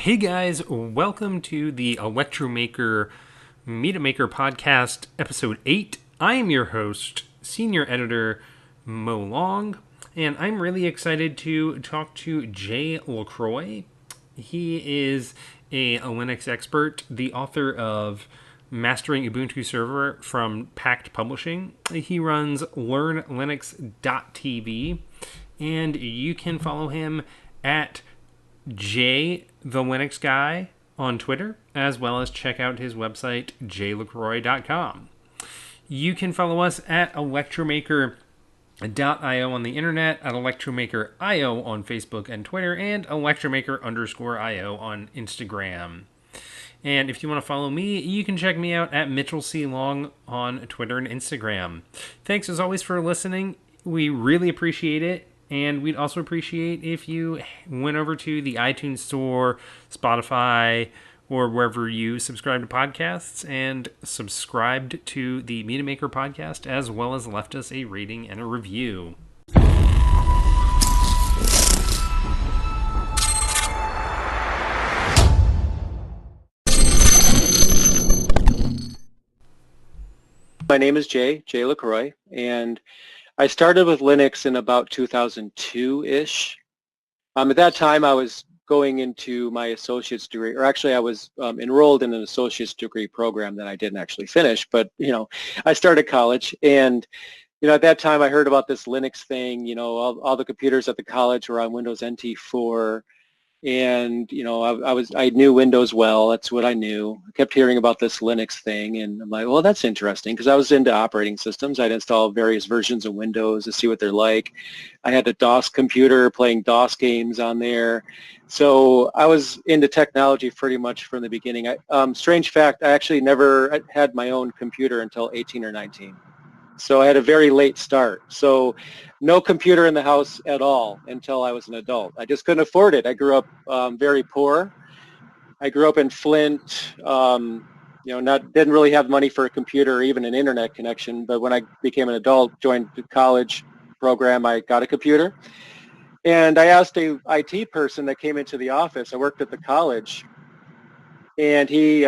Hey guys, welcome to the Electromaker Media Maker podcast, episode 8. I am your host, senior editor Mo Long, and I'm really excited to talk to Jay LaCroix. He is a Linux expert, the author of Mastering Ubuntu Server from Pact Publishing. He runs LearnLinux.tv, and you can follow him at Jay the Linux Guy on Twitter, as well as check out his website, jaylacroix.com. You can follow us at electromaker.io on the internet, at electromaker.io on Facebook and Twitter, and electromaker_io on Instagram. And if you want to follow me, you can check me out at Mitchell C. Long on Twitter and Instagram. Thanks as always for listening. We really appreciate it. And we'd also appreciate if you went over to the iTunes Store, Spotify, or wherever you subscribe to podcasts and subscribed to the Media Maker podcast, as well as left us a rating and a review. My name is Jay LaCroix, and I started with Linux in about 2002-ish. At that time, I was going into my associate's degree, or actually I was enrolled in an associate's degree program that I didn't actually finish, but, I started college, and, at that time I heard about this Linux thing, all the computers at the college were on Windows NT4, and I knew Windows well. That's what I knew. I kept hearing about this Linux thing, and I'm like, well, that's interesting, because I was into operating systems. I'd install various versions of Windows to see what they're like. I had a DOS computer playing DOS games on there, so I was into technology pretty much from the beginning. Strange fact, I actually never had my own computer until 18 or 19. So I had a very late start. So no computer in the house at all until I was an adult. I just couldn't afford it. I grew up very poor. I grew up in Flint. Didn't really have money for a computer or even an internet connection. But when I became an adult, joined the college program, I got a computer. And I asked a IT person that came into the office. I worked at the college. And he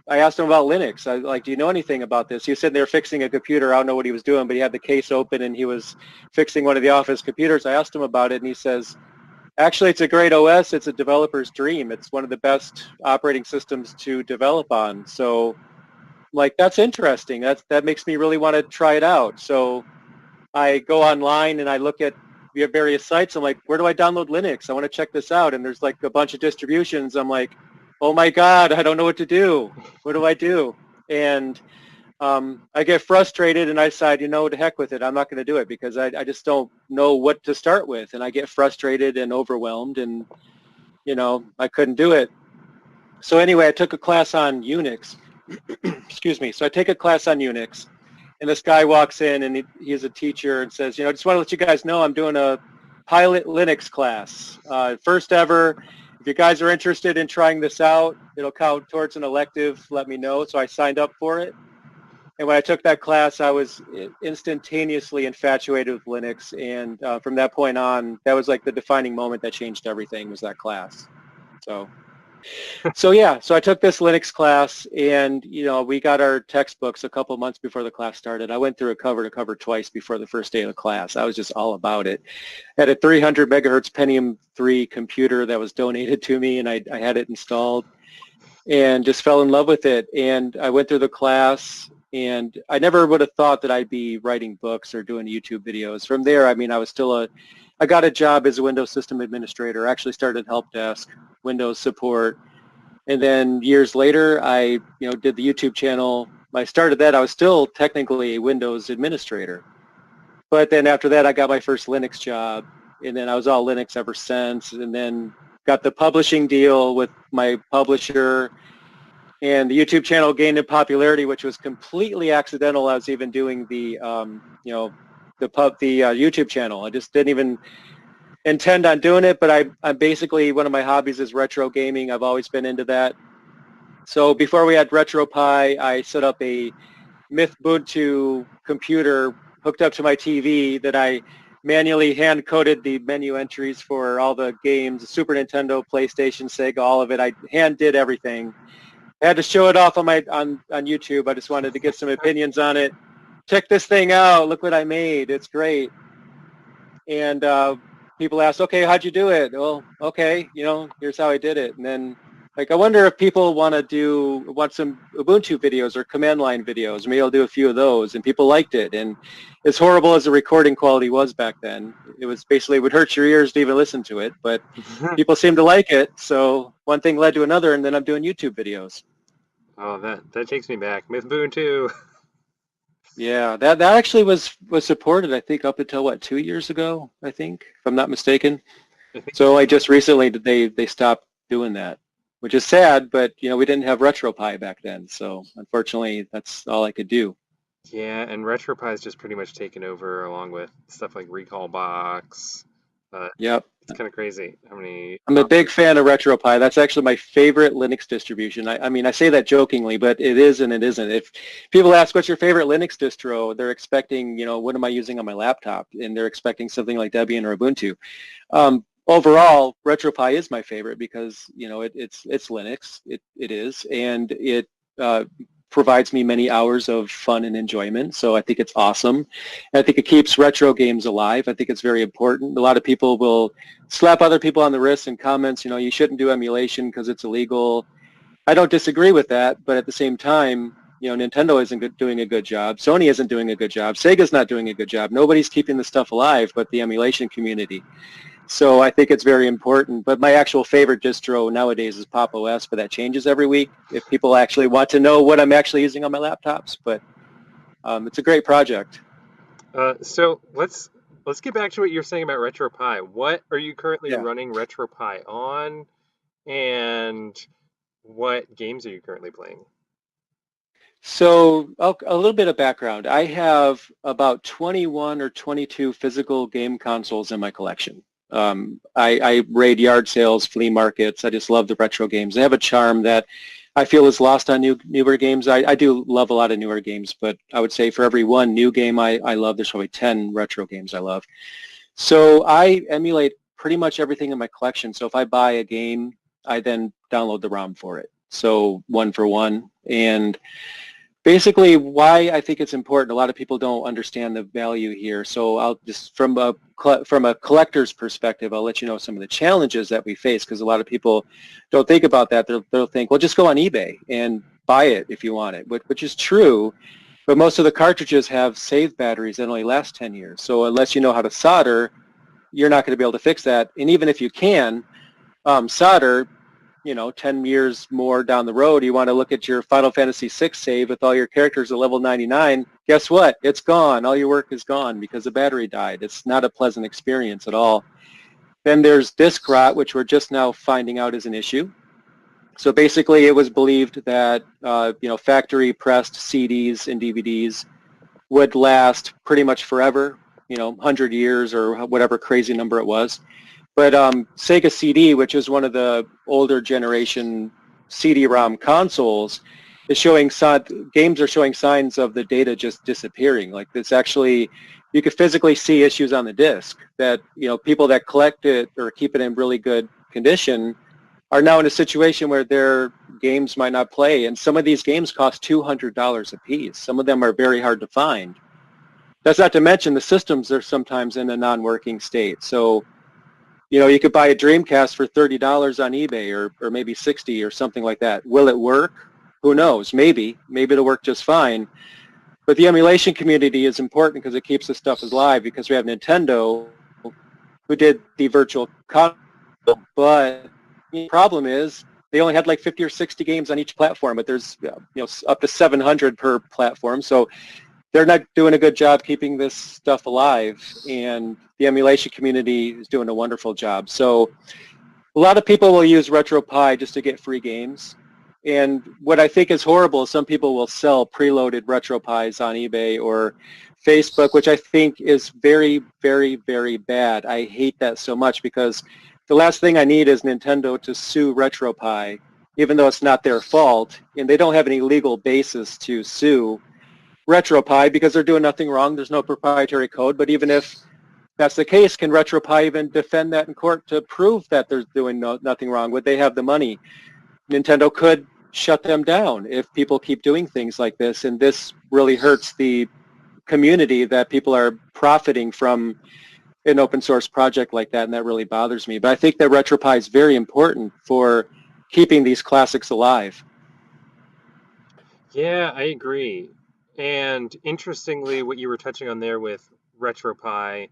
I asked him about Linux. I was like, do you know anything about this? He was sitting there fixing a computer. I don't know what he was doing, but he had the case open and he was fixing one of the office computers. I asked him about it, and he says, actually, it's a great OS. It's a developer's dream. It's one of the best operating systems to develop on. So, that's interesting. That makes me really want to try it out. So I go online and I look at various sites. I'm like, where do I download Linux? I want to check this out. And there's a bunch of distributions. I'm like, oh my God, I don't know what to do. What do I do? And I get frustrated and I decide, to heck with it. I'm not going to do it because I just don't know what to start with. And I get frustrated and overwhelmed and, I couldn't do it. So anyway, I took a class on Unix. Excuse me. So I take a class on Unix and this guy walks in and he's a teacher and says, I just want to let you guys know I'm doing a pilot Linux class. First ever. If you guys are interested in trying this out, it'll count towards an elective. Let me know. So I signed up for it. And when I took that class, I was instantaneously infatuated with Linux. And from that point on, that was the defining moment that changed everything was that class. So I took this Linux class and, we got our textbooks a couple months before the class started. I went through it cover to cover twice before the first day of the class. I was just all about it. I had a 300 megahertz Pentium 3 computer that was donated to me, and I had it installed and just fell in love with it. And I went through the class, and I never would have thought that I'd be writing books or doing YouTube videos. From there, I got a job as a Windows system administrator. I actually started help desk, Windows support. And then years later, I did the YouTube channel. I started that. I was still technically a Windows administrator. But then after that, I got my first Linux job. And then I was all Linux ever since. And then got the publishing deal with my publisher. And the YouTube channel gained in popularity, which was completely accidental. I was even doing the YouTube channel. I just didn't even intend on doing it, but I'm basically, one of my hobbies is retro gaming. I've always been into that. So before we had RetroPie, I set up a Mythbuntu computer hooked up to my TV that I manually hand-coded the menu entries for all the games, Super Nintendo, PlayStation, Sega, all of it. I hand did everything. I had to show it off on YouTube. I just wanted to get some opinions on it. Check this thing out. Look what I made. It's great. And people ask, okay, how'd you do it? Well, okay, here's how I did it. And then, like, I wonder if people want some Ubuntu videos or command line videos. Maybe I'll do a few of those. And people liked it. And as horrible as the recording quality was back then, it was basically, it would hurt your ears to even listen to it. But people seem to like it. So one thing led to another, and then I'm doing YouTube videos. Oh, that takes me back. Myth Ubuntu. Yeah, that actually was supported, I think, up until, what, 2 years ago, I think, if I'm not mistaken. I think So I just recently they stopped doing that, which is sad, but we didn't have RetroPie back then, so unfortunately that's all I could do. yeah, and RetroPie is just pretty much taken over along with stuff like Recall Box. Yep. It's kind of crazy how many I'm a big options. fan of RetroPie. That's actually my favorite Linux distribution. I mean, I say that jokingly, but it is and it isn't. If people ask what's your favorite Linux distro, they're expecting, what am I using on my laptop? And they're expecting something like Debian or Ubuntu. Overall, RetroPie is my favorite because, it's Linux. It is, and it provides me many hours of fun and enjoyment. So I think it's awesome. And I think it keeps retro games alive. I think it's very important. A lot of people will slap other people on the wrist in comments, you shouldn't do emulation because it's illegal. I don't disagree with that, but at the same time, Nintendo isn't doing a good job. Sony isn't doing a good job. Sega's not doing a good job. Nobody's keeping the stuff alive but the emulation community. So I think it's very important. But my actual favorite distro nowadays is Pop! OS, but that changes every week if people actually want to know what I'm actually using on my laptops. But it's a great project. So let's get back to what you're saying about RetroPie. What are you currently Yeah. running RetroPie on, and what games are you currently playing? So a little bit of background. I have about 21 or 22 physical game consoles in my collection. I raid yard sales, flea markets. I just love the retro games. They have a charm that I feel is lost on newer games. I do love a lot of newer games, but I would say for every one new game I love, there's probably 10 retro games I love. So I emulate pretty much everything in my collection. So if I buy a game, I then download the ROM for it. So one for one. And basically, why I think it's important, a lot of people don't understand the value here. So I'll just, from a collector's perspective, I'll let you know some of the challenges that we face, because a lot of people don't think about that. They'll think, well, just go on eBay and buy it if you want it, which is true. But most of the cartridges have save batteries that only last 10 years. So unless you know how to solder, you're not going to be able to fix that. And even if you can solder, 10 years more down the road, you want to look at your Final Fantasy VI save with all your characters at level 99, guess what? It's gone. All your work is gone because the battery died. It's not a pleasant experience at all. Then there's disk rot, which we're just now finding out is an issue. So basically, it was believed that, factory pressed CDs and DVDs would last pretty much forever, 100 years or whatever crazy number it was. But Sega CD, which is one of the older generation CD-ROM consoles, is showing games are showing signs of the data just disappearing. Like, it's actually, you could physically see issues on the disc that, people that collect it or keep it in really good condition are now in a situation where their games might not play. And some of these games cost $200 a piece. Some of them are very hard to find. That's not to mention the systems are sometimes in a non-working state. So, you could buy a Dreamcast for $30 on eBay or maybe 60 or something like that. Will it work? Who knows? Maybe. Maybe it'll work just fine. But the emulation community is important because it keeps the stuff alive, because we have Nintendo who did the virtual console, but the problem is they only had like 50 or 60 games on each platform, but there's up to 700 per platform. So they're not doing a good job keeping this stuff alive, and the emulation community is doing a wonderful job. So a lot of people will use RetroPie just to get free games. And what I think is horrible is some people will sell preloaded RetroPies on eBay or Facebook, which I think is very, very, very bad. I hate that so much, because the last thing I need is Nintendo to sue RetroPie, even though it's not their fault, and they don't have any legal basis to sue RetroPie because they're doing nothing wrong. There's no proprietary code. But even if that's the case, can RetroPie even defend that in court to prove that they're doing nothing wrong? Would they have the money? Nintendo could shut them down if people keep doing things like this, and this really hurts the community that people are profiting from an open source project like that, and that really bothers me. But I think that RetroPie is very important for keeping these classics alive. Yeah, I agree. And interestingly, what you were touching on there with RetroPie,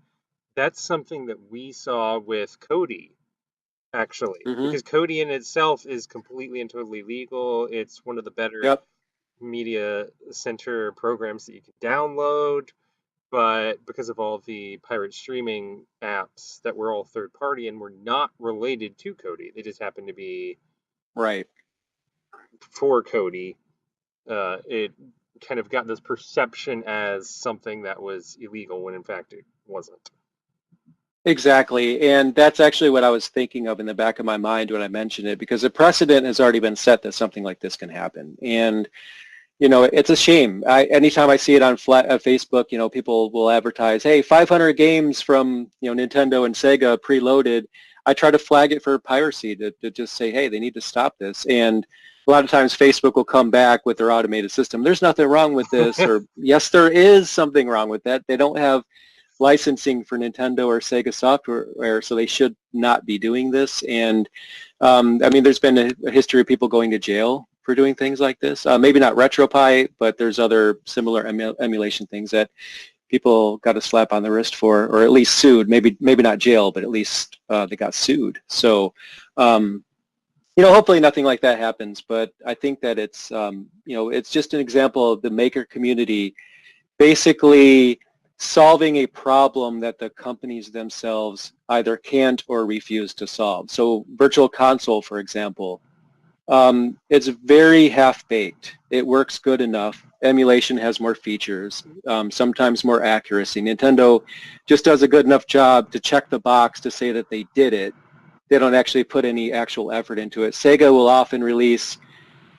that's something that we saw with Kodi, actually, Mm-hmm. because Kodi in itself is completely and totally legal. It's one of the better Yep. media center programs that you can download. But because of all the pirate streaming apps that were all third party and were not related to Kodi, they just happened to be Right. for Kodi, it kind of got this perception as something that was illegal when in fact it wasn't. Exactly. And that's actually what I was thinking of in the back of my mind when I mentioned it, because the precedent has already been set that something like this can happen. And it's a shame. Anytime I see it on Facebook, people will advertise, hey, 500 games from, Nintendo and Sega preloaded. I try to flag it for piracy to just say, hey, they need to stop this. And a lot of times Facebook will come back with their automated system. There's nothing wrong with this, or yes, there is something wrong with that. They don't have licensing for Nintendo or Sega software, so they should not be doing this. And there's been a history of people going to jail for doing things like this. Maybe not RetroPie, but there's other similar emulation things that people got a slap on the wrist for, or at least sued. Maybe not jail, but at least they got sued. So, hopefully nothing like that happens. But I think that it's just an example of the maker community basically solving a problem that the companies themselves either can't or refuse to solve. So Virtual Console, for example, it's very half-baked. It works good enough. Emulation has more features, sometimes more accuracy. Nintendo just does a good enough job to check the box to say that they did it. They don't actually put any actual effort into it. Sega will often release,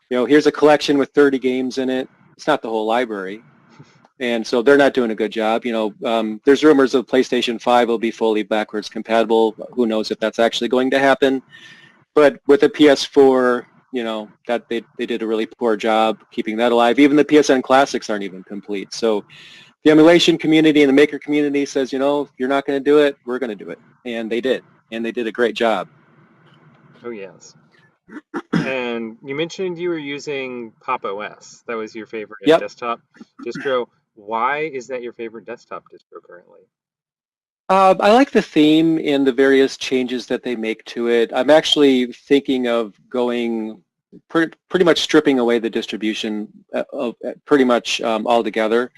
here's a collection with 30 games in it. It's not the whole library. And so they're not doing a good job. There's rumors of PlayStation 5 will be fully backwards compatible. Who knows if that's actually going to happen? But with the PS4, that they did a really poor job keeping that alive. Even the PSN classics aren't even complete. So the emulation community and the maker community says, if you're not going to do it, we're going to do it. And they did. And they did a great job. Oh, yes. And you mentioned you were using Pop! OS. That was your favorite Yep. desktop distro. Why is that your favorite desktop distro currently? I like the theme and the various changes that they make to it. I'm actually thinking of going pretty much stripping away the distribution of pretty much altogether,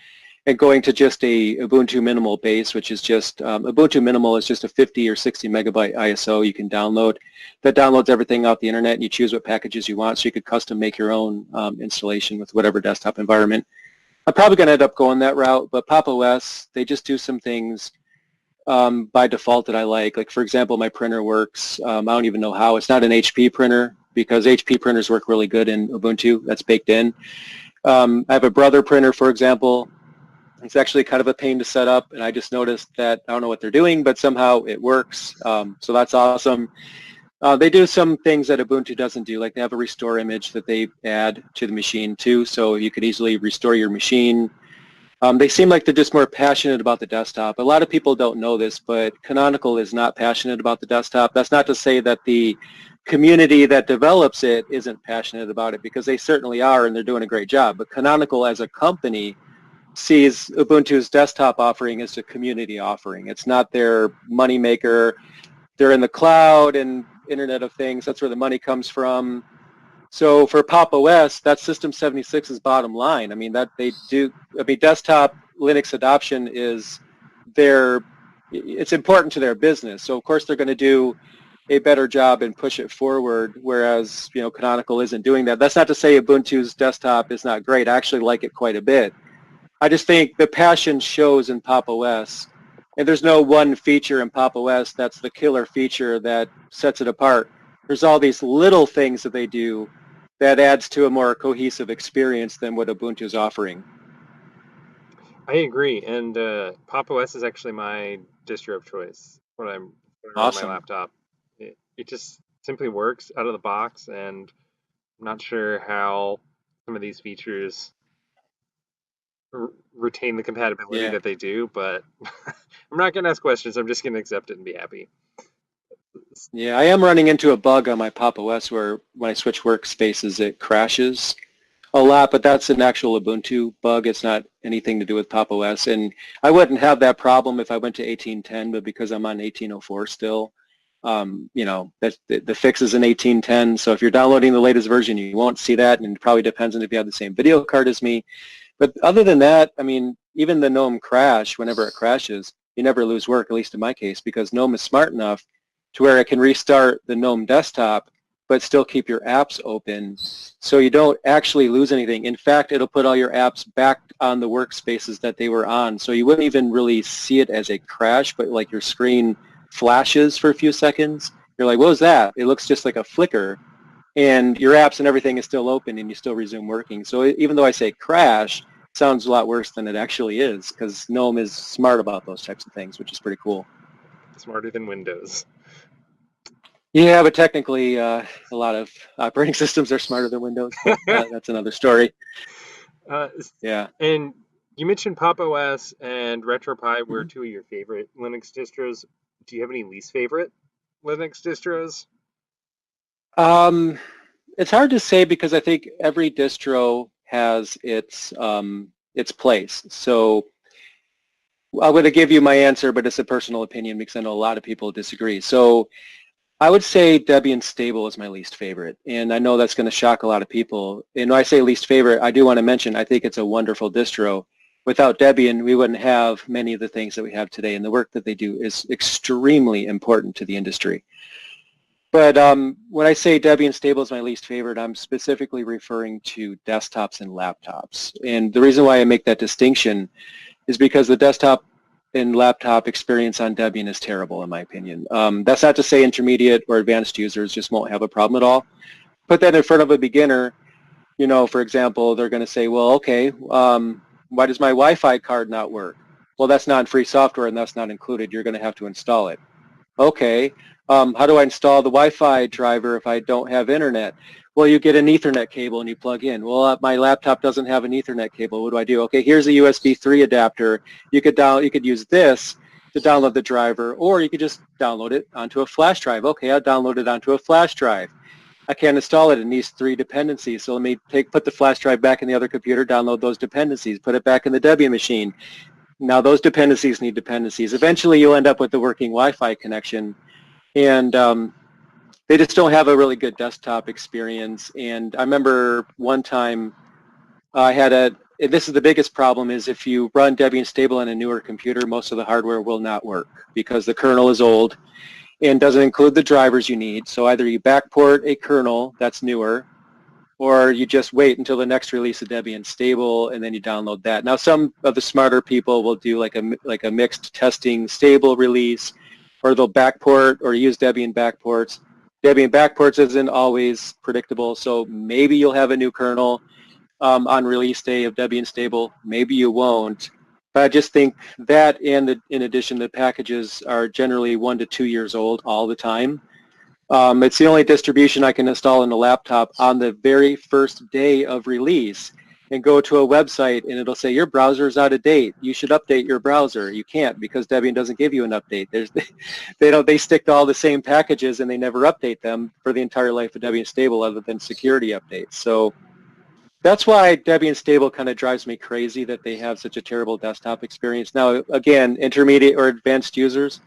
and going to just a Ubuntu minimal base, which is just Ubuntu minimal is just a 50 or 60 megabyte ISO you can download. That downloads everything off the internet, and you choose what packages you want, so you could custom make your own installation with whatever desktop environment. I'm probably going to end up going that route, but Pop! OS, they just do some things by default that I like. Like, for example, my printer works. I don't even know how. It's not an HP printer because HP printers work really good in Ubuntu. That's baked in. I have a Brother printer, for example. It's actually kind of a pain to set up, and I just noticed that I don't know what they're doing, but somehow it works. So that's awesome. They do some things that Ubuntu doesn't do, like they have a restore image that they add to the machine too, so you could easily restore your machine. They seem like they're just more passionate about the desktop. A lot of people don't know this, but Canonical is not passionate about the desktop. That's not to say that the community that develops it isn't passionate about it, because they certainly are, and they're doing a great job. But Canonical as a company sees Ubuntu's desktop offering as a community offering. It's not their money maker. They're in the cloud and Internet of Things. That's where the money comes from. So for Pop! OS, that's System 76's bottom line. I mean, desktop Linux adoption is it's important to their business. So of course they're going to do a better job and push it forward, whereas, Canonical isn't doing that. That's not to say Ubuntu's desktop is not great. I actually like it quite a bit. I just think the passion shows in Pop! OS, and there's no one feature in Pop! OS that's the killer feature that sets it apart. There's all these little things that they do that adds to a more cohesive experience than what Ubuntu is offering. I agree, and Pop! OS is actually my distro of choice when I run my Awesome. laptop. It just simply works out of the box, and I'm not sure how some of these features retain the compatibility Yeah. that they do, but I'm not going to ask questions. I'm just going to accept it and be happy. Yeah, I am running into a bug on my Pop! OS where when I switch workspaces, it crashes a lot, but that's an actual Ubuntu bug. It's not anything to do with Pop! OS. And I wouldn't have that problem if I went to 18.10, but because I'm on 18.04 still, that's, the fix is in 18.10. So if you're downloading the latest version, you won't see that, and it probably depends on if you have the same video card as me. But other than that, I mean, even the GNOME crash, whenever it crashes, you never lose work, at least in my case, because GNOME is smart enough to where it can restart the GNOME desktop, but still keep your apps open. So you don't actually lose anything. In fact, it'll put all your apps back on the workspaces that they were on. So you wouldn't even really see it as a crash, but like your screen flashes for a few seconds. You're like, what was that? It looks just like a flicker. And your apps and everything is still open and you still resume working. So even though I say crash, it sounds a lot worse than it actually is because GNOME is smart about those types of things, which is pretty cool. Smarter than Windows. Yeah, but technically a lot of operating systems are smarter than Windows, but that's another story. uh, Yeah. and you mentioned Pop! OS and RetroPie were Mhm. two of your favorite Linux distros. Do you have any least favorite Linux distros? Um, it's hard to say because I think every distro has its place. So I'm going to give you my answer, but it's a personal opinion because I know a lot of people disagree. So I would say Debian Stable is my least favorite, and I know that's going to shock a lot of people. And when I say least favorite, I do want to mention I think it's a wonderful distro. Without Debian, we wouldn't have many of the things that we have today, and the work that they do is extremely important to the industry. But when I say Debian Stable is my least favorite, I'm specifically referring to desktops and laptops. And the reason why I make that distinction is because the desktop and laptop experience on Debian is terrible, in my opinion. That's not to say intermediate or advanced users just won't have a problem at all. Put that in front of a beginner, for example, they're going to say, well, okay, why does my Wi-Fi card not work? Well, that's not free software and that's not included. You're going to have to install it. Okay, how do I install the Wi-Fi driver if I don't have internet? Well, you get an Ethernet cable and you plug in. Well, my laptop doesn't have an Ethernet cable. What do I do? Okay, here's a USB 3 adapter. You could use this to download the driver, or you could just download it onto a flash drive. Okay, I'll download it onto a flash drive. I can't install it in these three dependencies, so let me put the flash drive back in the other computer, download those dependencies, put it back in the Debian machine. Now those dependencies need dependencies. Eventually you'll end up with the working Wi-Fi connection, and they just don't have a really good desktop experience. And I remember one time I had this is the biggest problem, is if you run Debian Stable on a newer computer, most of the hardware will not work because the kernel is old and doesn't include the drivers you need. So either you backport a kernel that's newer, or you just wait until the next release of Debian Stable and then you download that. Now, some of the smarter people will do like a mixed testing stable release, or they'll backport or use Debian backports. Debian backports isn't always predictable, so maybe you'll have a new kernel on release day of Debian Stable. Maybe you won't. But I just think that, and in addition, the packages are generally 1 to 2 years old all the time. It's the only distribution I can install in a laptop on the very first day of release and go to a website and it'll say your browser is out of date. You should update your browser. You can't because Debian doesn't give you an update. They stick to all the same packages and they never update them for the entire life of Debian Stable other than security updates. So that's why Debian Stable kind of drives me crazy that they have such a terrible desktop experience. Now, again, intermediate or advanced users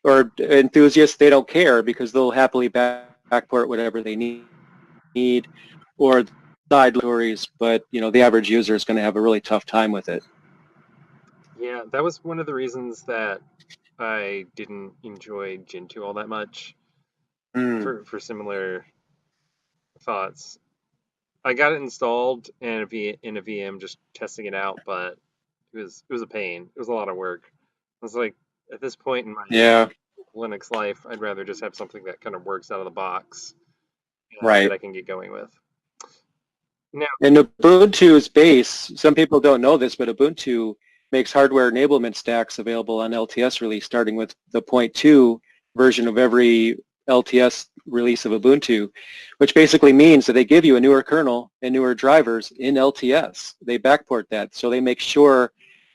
or enthusiasts, they don't care because they'll happily backport whatever they need or side stories, but the average user is going to have a really tough time with it. Yeah, that was one of the reasons that I didn't enjoy Gentoo all that much Mm, for similar thoughts. I got it installed in a VM just testing it out, but it was a pain. It was a lot of work. I was like, at this point in my yeah, Linux life, I'd rather just have something that kind of works out of the box that right. I can get going with. Now, And Ubuntu's base, some people don't know this, but Ubuntu makes hardware enablement stacks available on LTS release, starting with the 0.2 version of every LTS release of Ubuntu, which basically means that they give you a newer kernel and newer drivers in LTS. They backport that, so they make sure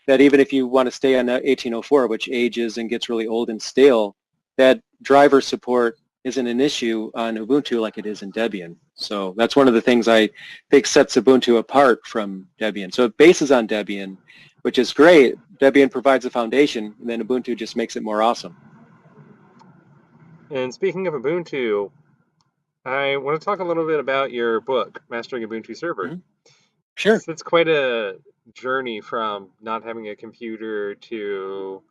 that even if you want to stay on 1804, which ages and gets really old and stale, that driver support isn't an issue on Ubuntu like it is in Debian. So that's one of the things I think sets Ubuntu apart from Debian. So it bases on Debian, which is great. Debian provides a foundation, and then Ubuntu just makes it more awesome. And speaking of Ubuntu, I want to talk a little bit about your book, Mastering Ubuntu Server. Mm-hmm. Sure. It's quite a journey from not having a computer to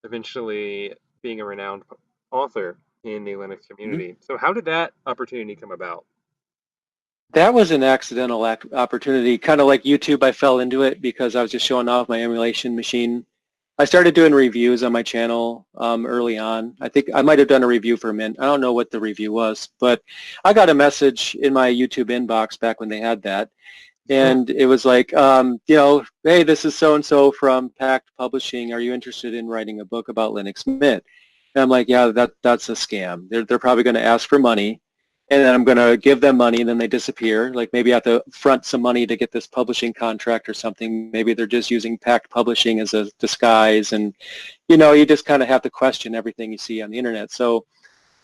eventually being a renowned author in the Linux community. So how did that opportunity come about? That was an accidental opportunity, kind of like YouTube. I fell into it because I was just showing off my emulation machine. I started doing reviews on my channel early on. I think I might have done a review for a minute. I don't know what the review was, but I got a message in my YouTube inbox back when they had that. And it was like, hey, this is so-and-so from Pact Publishing. Are you interested in writing a book about Linux Mint? And I'm like, yeah, that's a scam. They're probably going to ask for money, and then I'm going to give them money, and then they disappear. Like maybe I have to front some money to get this publishing contract or something. Maybe they're just using Pact Publishing as a disguise. And, you just kind of have to question everything you see on the internet. So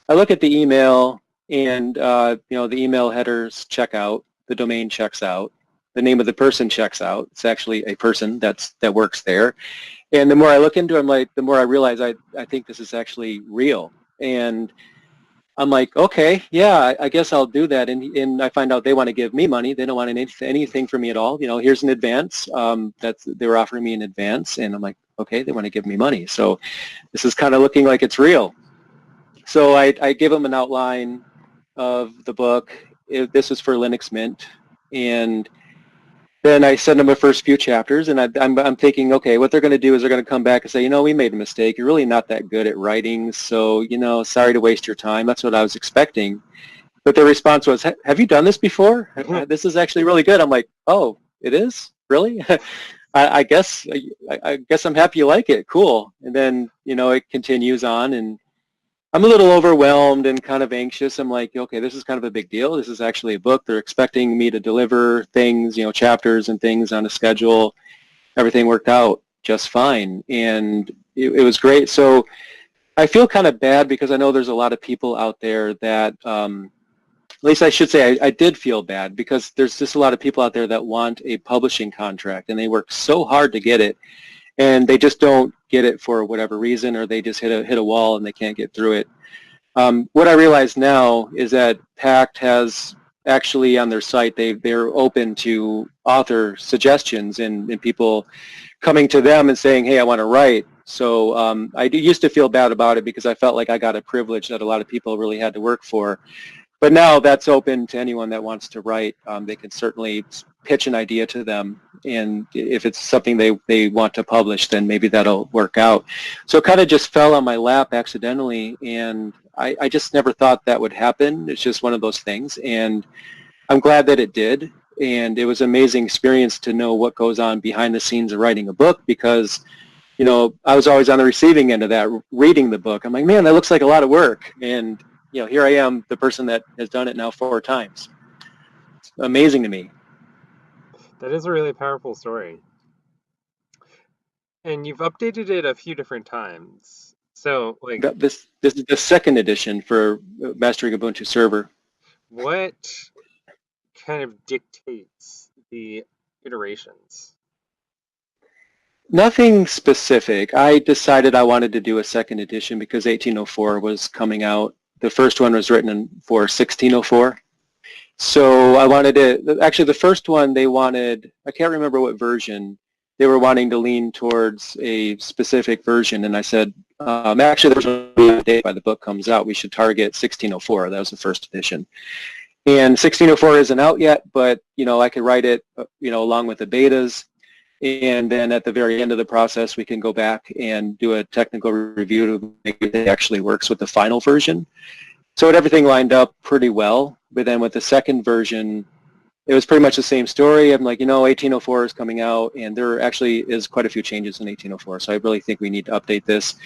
I look at the email, and, the email headers check out. The domain checks out. The name of the person checks out. It's actually a person that works there. And the more I look into it, the more I realize I think this is actually real. And I'm like, okay, yeah, I guess I'll do that. And I find out they want to give me money. They don't want anything from me at all. Here's an advance. They were offering me an advance. And I'm like, okay, they want to give me money. So this is kind of looking like it's real. So I give them an outline of the book. This is for Linux Mint. And then I send them the first few chapters, and I'm thinking, okay, what they're going to do is they're going to come back and say, we made a mistake. You're really not that good at writing, so, sorry to waste your time. That's what I was expecting. But their response was, have you done this before? This is actually really good. I'm like, oh, it is? Really? I guess I'm happy you like it. Cool. And then, it continues on, and I'm a little overwhelmed and kind of anxious. I'm like, okay, this is kind of a big deal. This is actually a book. They're expecting me to deliver things, chapters and things on a schedule. Everything worked out just fine, and it was great. So I feel kind of bad because I know there's a lot of people out there that, at least I should say I did feel bad because there's just a lot of people out there that want a publishing contract, and they work so hard to get it, and they just don't get it for whatever reason, or they just hit a wall and they can't get through it. What I realize now is that Pact has actually on their site, they're open to author suggestions and people coming to them and saying, hey, I want to write. So I used to feel bad about it because I felt like I got a privilege that a lot of people really had to work for. But now that's open to anyone that wants to write. They can certainly pitch an idea to them, and if it's something they want to publish, then maybe that'll work out. So it kind of just fell on my lap accidentally, and I just never thought that would happen. It's just one of those things, and I'm glad that it did, and it was an amazing experience to know what goes on behind the scenes of writing a book because, I was always on the receiving end of that, reading the book. I'm like, man, that looks like a lot of work, and here I am, the person that has done it now 4 times. It's amazing to me. That is a really powerful story. And you've updated it a few different times. So, This is the 2nd edition for Mastering Ubuntu Server. What kind of dictates the iterations? Nothing specific. I decided I wanted to do a 2nd edition because 1804 was coming out. The first one was written for 1604. So I wanted to, actually the first one they wanted, I can't remember what version, they were wanting to lean towards a specific version, and I said, actually the version will be the date by the book comes out, we should target 1604. That was the first edition. And 1604 isn't out yet, but I could write it along with the betas, and then at the very end of the process we can go back and do a technical review to make sure it actually works with the final version. So everything lined up pretty well, but then with the second version, it was pretty much the same story. I'm like, 1804 is coming out, and there actually is quite a few changes in 1804, so I really think we need to update this.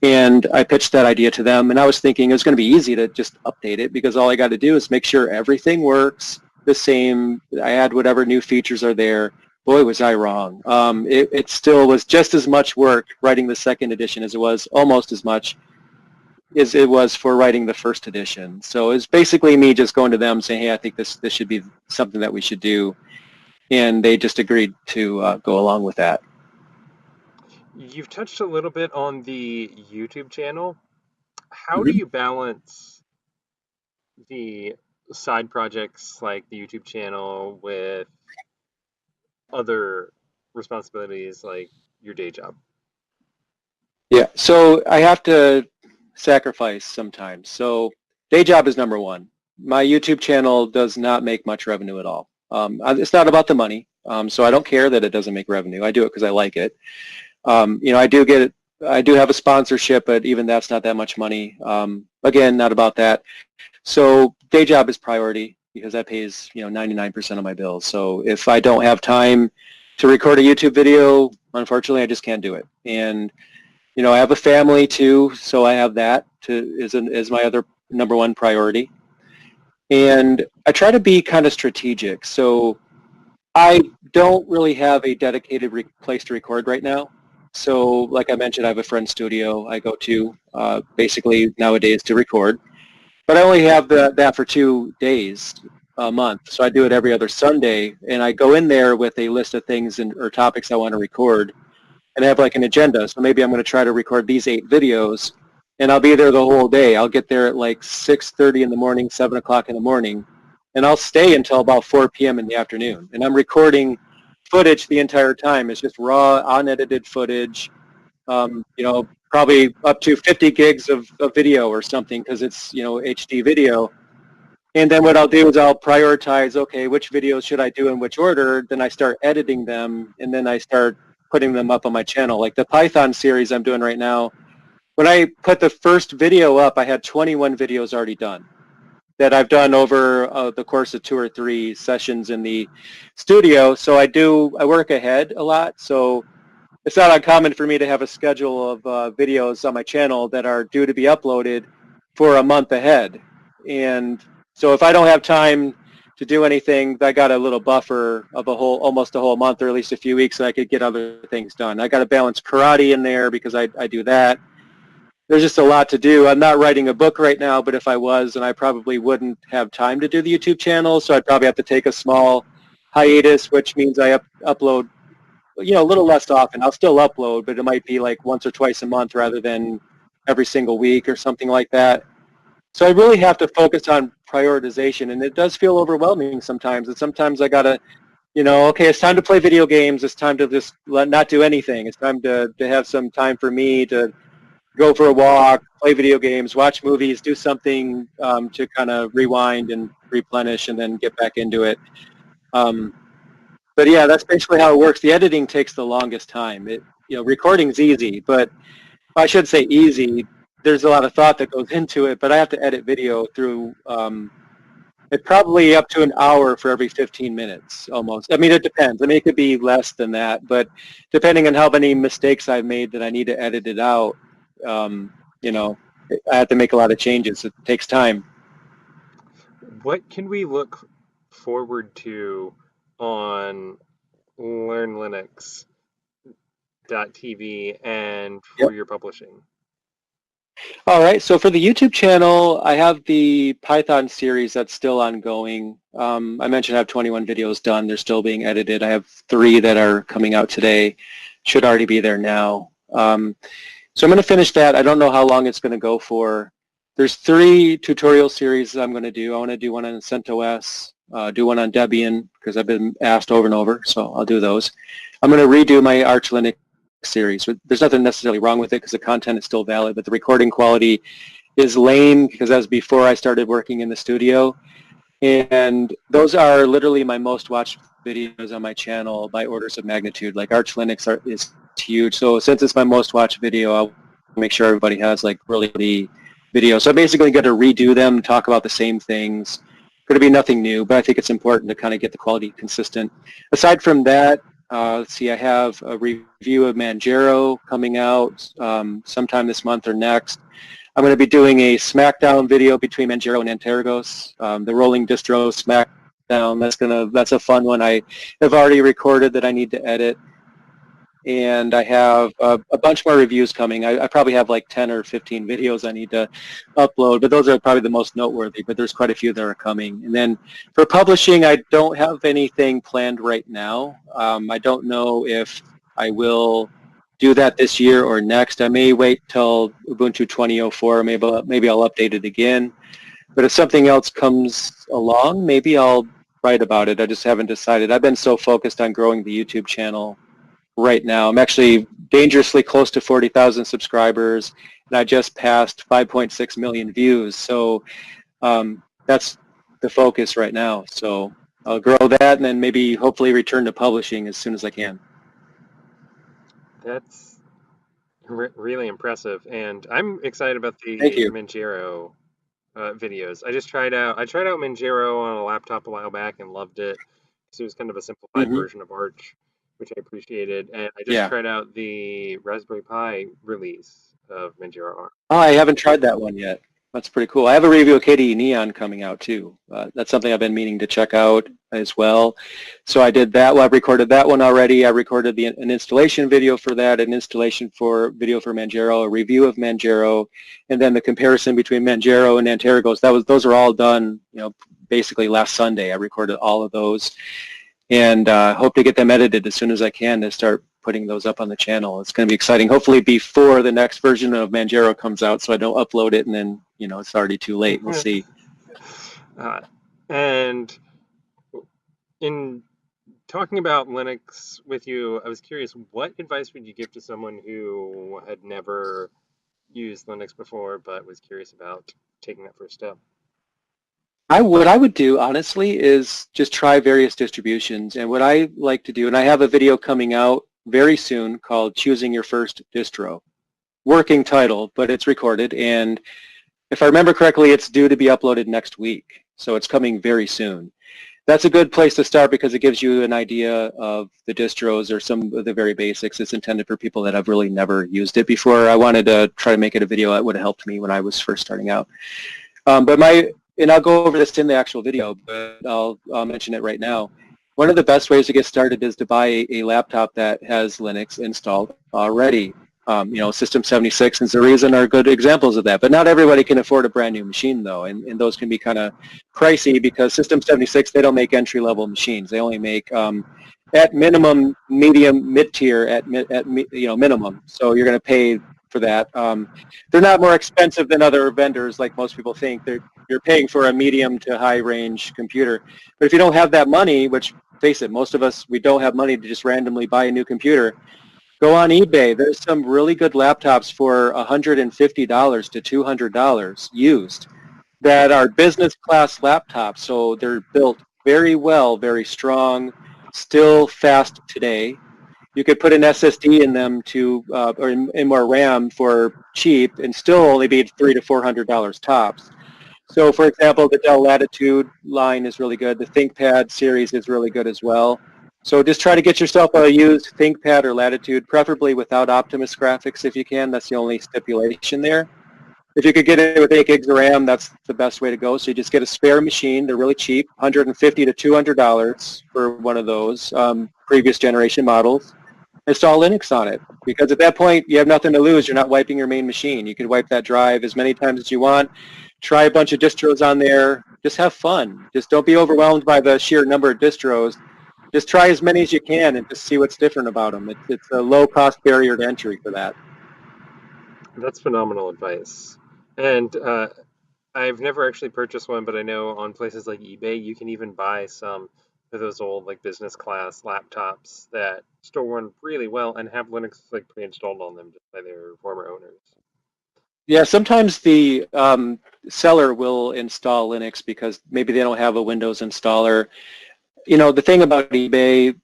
And I pitched that idea to them, and I was thinking it was going to be easy to just update it because all I got to do is make sure everything works the same. I add whatever new features are there. Boy, was I wrong. It still was just as much work writing the second edition as it was, almost as much as it was for writing the first edition. So it's basically me just going to them saying, hey, I think this should be something that we should do. And they just agreed to go along with that. You've touched a little bit on the YouTube channel. How do Mhm. you balance the side projects like the YouTube channel with other responsibilities like your day job? Yeah, so I have to sacrifice sometimes. So day job is number one. My YouTube channel does not make much revenue at all. It's not about the money, so I don't care that it doesn't make revenue. I do it because I like it. I do have a sponsorship, but even that's not that much money. Again, not about that. So day job is priority because that pays 99% of my bills. So if I don't have time to record a YouTube video, unfortunately, I just can't do it. And I have a family too, so I have that as my other number one priority. And I try to be kind of strategic. So I don't really have a dedicated place to record right now. So like I mentioned, I have a friend's studio I go to basically nowadays to record. But I only have that for 2 days a month. So I do it every other Sunday. And I go in there with a list of things or topics I want to record. And I have like an agenda. So maybe I'm going to try to record these 8 videos, and I'll be there the whole day. I'll get there at like 6:30 in the morning, 7 o'clock in the morning, and I'll stay until about 4 p.m. in the afternoon. And I'm recording footage the entire time. It's just raw, unedited footage, probably up to 50 gigs of video or something because it's, HD video. And then what I'll do is I'll prioritize, okay, which videos should I do in which order? Then I start editing them, and then I start putting them up on my channel. Like the Python series I'm doing right now, when I put the first video up, I had 21 videos already done that I've done over the course of 2 or 3 sessions in the studio. So I work ahead a lot. So it's not uncommon for me to have a schedule of videos on my channel that are due to be uploaded for a month ahead. And so if I don't have time to do anything, I got a little buffer of almost a whole month or at least a few weeks so I could get other things done. I got to balance karate in there because I do that. There's just a lot to do. I'm not writing a book right now, but if I was, then I probably wouldn't have time to do the YouTube channel. So I'd probably have to take a small hiatus, which means I upload a little less often. I'll still upload, but it might be like once or twice a month rather than every single week or something like that. So I really have to focus on prioritization, and it does feel overwhelming sometimes. And sometimes I gotta, okay, it's time to play video games. It's time to just not do anything. It's time to have some time for me to go for a walk, play video games, watch movies, do something to kind of rewind and replenish, and then get back into it. But yeah, that's basically how it works. The editing takes the longest time. Recording's easy, but I should say easy. There's a lot of thought that goes into it, but I have to edit video through it probably up to an hour for every 15 minutes almost. I mean, it depends. I mean, it could be less than that, but depending on how many mistakes I've made that I need to edit it out, I have to make a lot of changes. It takes time. What can we look forward to on LearnLinux.tv and Yep. for your publishing? All right. So for the YouTube channel, I have the Python series that's still ongoing. I mentioned I have 21 videos done. They're still being edited. I have 3 that are coming out today. Should already be there now. So I'm going to finish that. I don't know how long it's going to go for. There's 3 tutorial series I'm going to do. I want to do one on CentOS, do one on Debian because I've been asked over and over, so I'll do those. I'm going to redo my Arch Linux series. There's nothing necessarily wrong with it because the content is still valid, but the recording quality is lame because that was before I started working in the studio. And those are literally my most watched videos on my channel by orders of magnitude. Like Arch Linux is huge. So since it's my most watched video, I'll make sure everybody has like really the video. So I basically got to redo them, talk about the same things. going to be nothing new, but I think it's important to kind of get the quality consistent. Aside from that, let's see, I have a review of Manjaro coming out sometime this month or next. I'm going to be doing a SmackDown video between Manjaro and Antergos, the rolling distro SmackDown. That's a fun one. I have already recorded that I need to edit. And I have a bunch more reviews coming. I probably have like 10 or 15 videos I need to upload, but those are probably the most noteworthy, but there's quite a few that are coming. And then for publishing, I don't have anything planned right now. I don't know if I will do that this year or next. I may wait till Ubuntu 20.04, maybe I'll update it again. But if something else comes along, maybe I'll write about it. I just haven't decided. I've been so focused on growing the YouTube channel right now. I'm actually dangerously close to 40,000 subscribers, and I just passed 5.6 million views. So that's the focus right now. So I'll grow that and then maybe hopefully return to publishing as soon as I can. That's really impressive, and I'm excited about Thank the you. Manjaro videos. I tried out Manjaro on a laptop a while back and loved it because it was kind of a simplified Hmm. version of Arch, which I appreciated. And I just Yeah. tried out the Raspberry Pi release of Manjaro Arch. Oh, I haven't tried that one yet. That's pretty cool. I have a review of KDE Neon coming out too. That's something I've been meaning to check out as well. So I did that. Well, I've recorded that one already. I recorded an installation video for that, an installation video for Manjaro, a review of Manjaro, and then the comparison between Manjaro and Antergos. Those are all done, basically last Sunday. I recorded all of those, and hope to get them edited as soon as I can to start putting those up on the channel. It's going to be exciting. Hopefully before the next version of Manjaro comes out, so I don't upload it and then it's already too late. We'll see. And in talking about Linux with you, I was curious, what advice would you give to someone who had never used Linux before but was curious about taking that first step? What I would do, honestly, is just try various distributions. And what I like to do, and I have a video coming out very soon called Choosing Your First Distro. Working title, but it's recorded. And if I remember correctly, it's due to be uploaded next week. So it's coming very soon. That's a good place to start because it gives you an idea of the distros or some of the very basics. It's intended for people that have really never used it before. I wanted to try to make it a video that would have helped me when I was first starting out. And I'll go over this in the actual video, but I'll mention it right now. One of the best ways to get started is to buy a laptop that has Linux installed already. System 76 and Zarizen are good examples of that, but not everybody can afford a brand new machine though, and those can be kind of pricey because System 76, they don't make entry-level machines. They only make at minimum medium mid-tier at minimum, so you're going to pay for that. They're not more expensive than other vendors like most people think. You're paying for a medium to high range computer, but if you don't have that money, which face it, most of us, we don't have money to just randomly buy a new computer, go on eBay. There's some really good laptops for $150 to $200 used that are business class laptops. So they're built very well, very strong, still fast today. You could put an SSD in them or in more RAM for cheap and still only be $300 to $400 tops. So for example, the Dell Latitude line is really good. The ThinkPad series is really good as well. So just try to get yourself a used ThinkPad or Latitude, preferably without Optimus graphics if you can. That's the only stipulation there. If you could get it with 8 gigs of RAM, that's the best way to go. So you just get a spare machine. They're really cheap, $150 to $200 for one of those previous generation models. Install Linux on it because at that point you have nothing to lose. You're not wiping your main machine. You can wipe that drive as many times as you want. Try a bunch of distros on there. Just have fun. Just don't be overwhelmed by the sheer number of distros. Just try as many as you can and just see what's different about them. It's a low-cost barrier to entry for that. That's phenomenal advice. And I've never actually purchased one, but I know on places like eBay, you can even buy some of those old like business class laptops that still run really well and have Linux like pre-installed on them just by their former owners. Yeah, sometimes the seller will install Linux because maybe they don't have a Windows installer. The thing about eBay,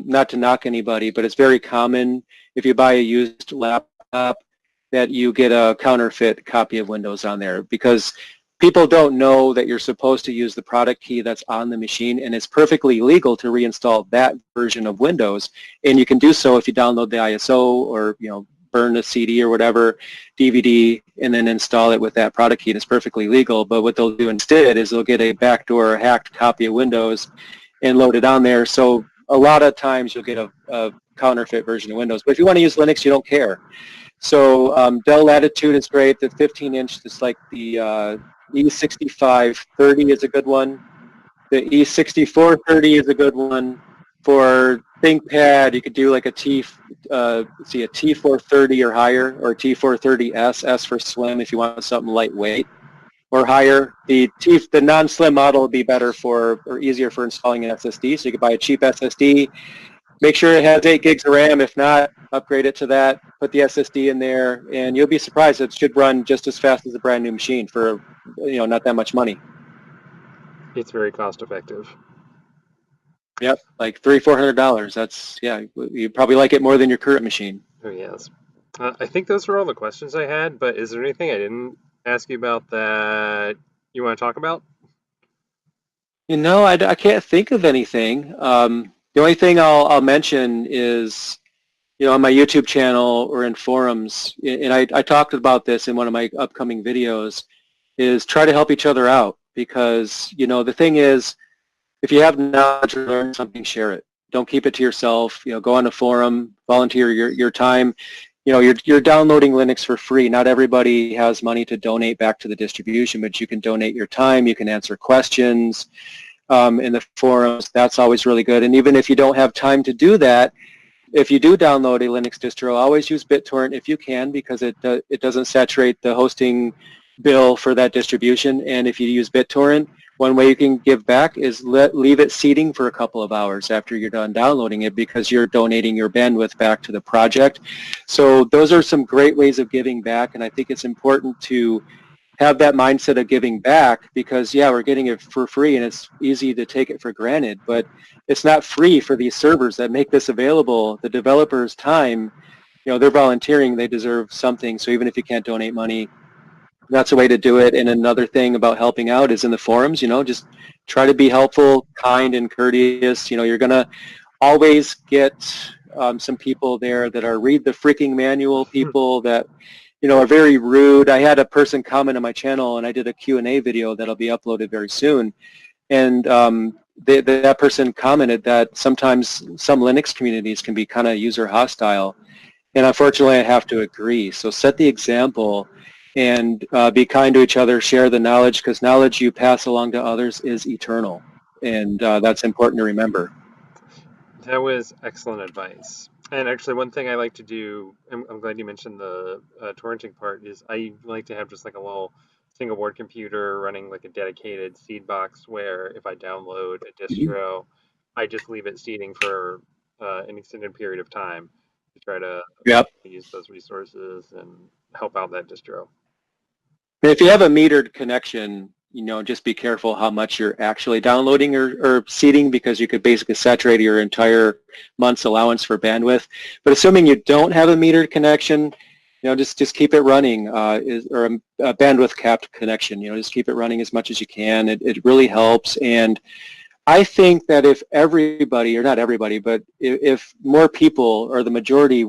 not to knock anybody, but it's very common if you buy a used laptop that you get a counterfeit copy of Windows on there because people don't know that you're supposed to use the product key that's on the machine, and it's perfectly legal to reinstall that version of Windows. And you can do so if you download the ISO or, burn a CD or whatever, DVD, and then install it with that product key. And it's perfectly legal. But what they'll do instead is they'll get a backdoor hacked copy of Windows and load it on there. So a lot of times you'll get a counterfeit version of Windows. But if you want to use Linux, you don't care. So Dell Latitude is great. The 15-inch is like the E6530 is a good one. The E6430 is a good one. For ThinkPad, you could do like a T430 or higher, or T430S, S for slim if you want something lightweight or higher. The non-slim model would be better or easier for installing an SSD. So you could buy a cheap SSD. Make sure it has 8 gigs of RAM. If not, upgrade it to that. Put the SSD in there, and you'll be surprised. It should run just as fast as a brand new machine for, not that much money. It's very cost effective. Yep, like $300-400. That's, yeah, you probably like it more than your current machine. Oh, yes. I think those were all the questions I had, but is there anything I didn't ask you about that you want to talk about? I can't think of anything. The only thing I'll mention is, on my YouTube channel or in forums, and I talked about this in one of my upcoming videos, is try to help each other out, because, the thing is, if you have knowledge or learn something, share it. Don't keep it to yourself. Go on a forum, volunteer your time. You're downloading Linux for free. Not everybody has money to donate back to the distribution, but you can donate your time. You can answer questions in the forums. That's always really good. And even if you don't have time to do that, if you do download a Linux distro, always use BitTorrent if you can, because it doesn't saturate the hosting bill for that distribution. And if you use BitTorrent, one way you can give back is leave it seeding for a couple of hours after you're done downloading it, because you're donating your bandwidth back to the project. So those are some great ways of giving back, and I think it's important to have that mindset of giving back, because, yeah, we're getting it for free and it's easy to take it for granted, but it's not free for these servers that make this available. The developers' time, they're volunteering, they deserve something. So even if you can't donate money, that's a way to do it. And another thing about helping out is in the forums, just try to be helpful, kind, and courteous. You're going to always get some people there that are read the freaking manual people that, are very rude. I had a person comment on my channel, and I did a Q&A video that'll be uploaded very soon. And that person commented that sometimes some Linux communities can be kind of user hostile. And unfortunately, I have to agree. So set the example and be kind to each other, share the knowledge, because knowledge you pass along to others is eternal. And that's important to remember. That was excellent advice. And actually, one thing I like to do, I'm glad you mentioned the torrenting part, is I like to have just like a little single board computer running like a dedicated seed box, where if I download a distro, I just leave it seeding for an extended period of time to try to Yep. use those resources and help out that distro. And if you have a metered connection, just be careful how much you're actually downloading or seeding, because you could basically saturate your entire month's allowance for bandwidth. But assuming you don't have a metered connection, just keep it running, or a bandwidth capped connection. Just keep it running as much as you can. It really helps. And I think that if everybody, or not everybody, but if more people, or the majority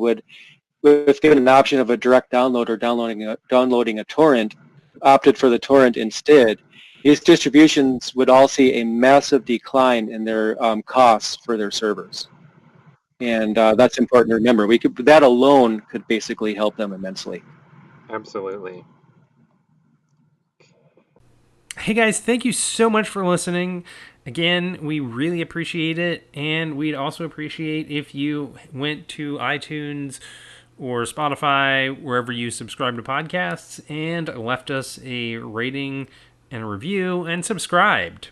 if given an option of a direct download or downloading a torrent, opted for the torrent instead, these distributions would all see a massive decline in their costs for their servers. And that's important to remember. That alone could basically help them immensely. Absolutely. Hey guys, thank you so much for listening. Again, we really appreciate it, and we'd also appreciate if you went to iTunes or Spotify, wherever you subscribe to podcasts, and left us a rating and a review and subscribed.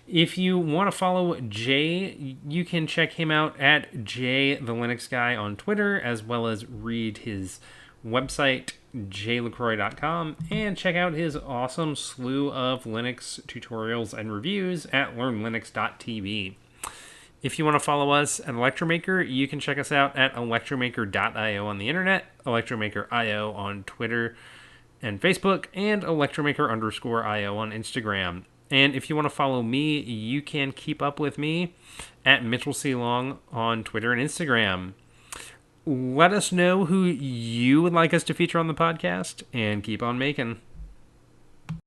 If you want to follow Jay, you can check him out at Jay the Linux Guy on Twitter, as well as read his website, jaylacroix.com, and check out his awesome slew of Linux tutorials and reviews at learnlinux.tv. If you want to follow us at Electromaker, you can check us out at electromaker.io on the internet, Electromaker.io on Twitter, and Facebook, and Electromaker_IO on Instagram. And if you want to follow me, you can keep up with me at Mitchell C. Long on Twitter and Instagram. Let us know who you would like us to feature on the podcast, and keep on making.